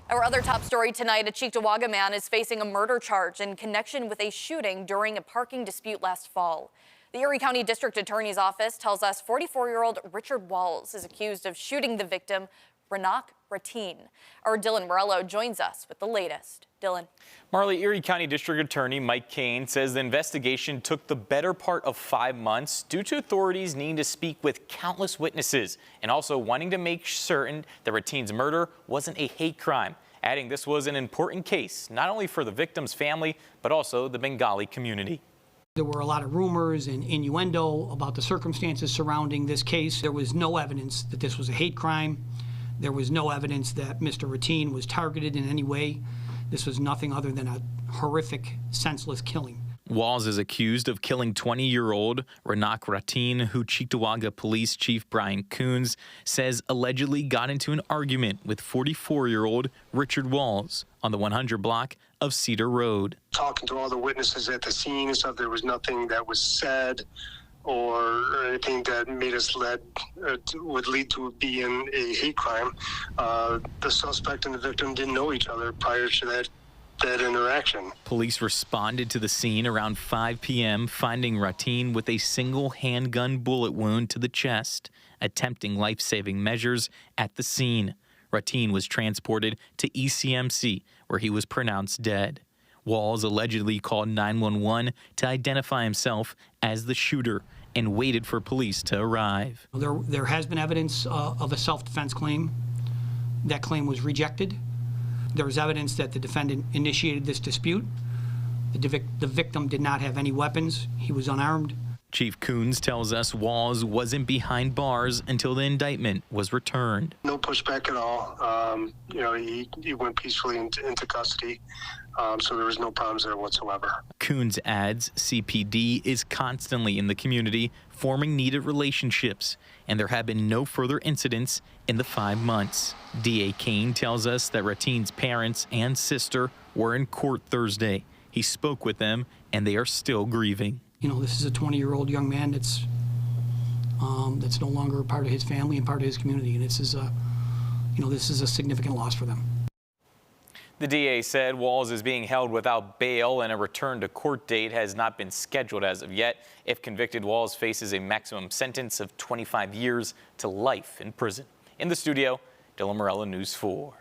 Our other top story tonight, a Cheektowaga man is facing a murder charge in connection with a shooting during a parking dispute last fall. The Erie County District Attorney's Office tells us 44-year-old Richard Walls is accused of shooting the victim, Renak Ratine. Our Dylan Morello joins us with the latest. Dylan. Marley, Erie County District Attorney Mike Kane says the investigation took the better part of 5 months due to authorities needing to speak with countless witnesses and also wanting to make certain that Ratine's murder wasn't a hate crime, adding this was an important case not only for the victim's family but also the Bengali community. There were a lot of rumors and innuendo about the circumstances surrounding this case. There was no evidence that this was a hate crime. There was no evidence that Mr. Ratine was targeted in any way. This was nothing other than a horrific, senseless killing. Walls is accused of killing 20-year-old Renak Ratine, who Cheektowaga Police Chief Brian Coons says allegedly got into an argument with 44-year-old Richard Walls on the 100 block of Cedar Road. Talking to all the witnesses at the scene and stuff, there was nothing that was said or anything that made us would lead to it being a hate crime. The suspect and the victim didn't know each other prior to that interaction. Police responded to the scene around 5 p.m., finding Ratine with a single handgun bullet wound to the chest, attempting life-saving measures at the scene. Ratine was transported to ECMC, where he was pronounced dead. Walls allegedly called 911 to identify himself as the shooter and waited for police to arrive. There has been evidence of a self-defense claim. That claim was rejected. There was evidence that the defendant initiated this dispute. The victim did not have any weapons. He was unarmed. Chief Coons tells us Walls wasn't behind bars until the indictment was returned. No pushback at all. He went peacefully into custody, so there was no problems there whatsoever. Coons adds CPD is constantly in the community forming needed relationships, and there have been no further incidents in the 5 months. DA Kane tells us that Ratine's parents and sister were in court Thursday. He spoke with them, and they are still grieving. You know, this is a 20-year-old young man that's no longer a part of his family and part of his community, and this is a significant loss for them. The DA said Walls is being held without bail and a return to court date has not been scheduled as of yet. If convicted, Walls faces a maximum sentence of 25 years to life in prison. In the studio, Dylan Morello, News 4.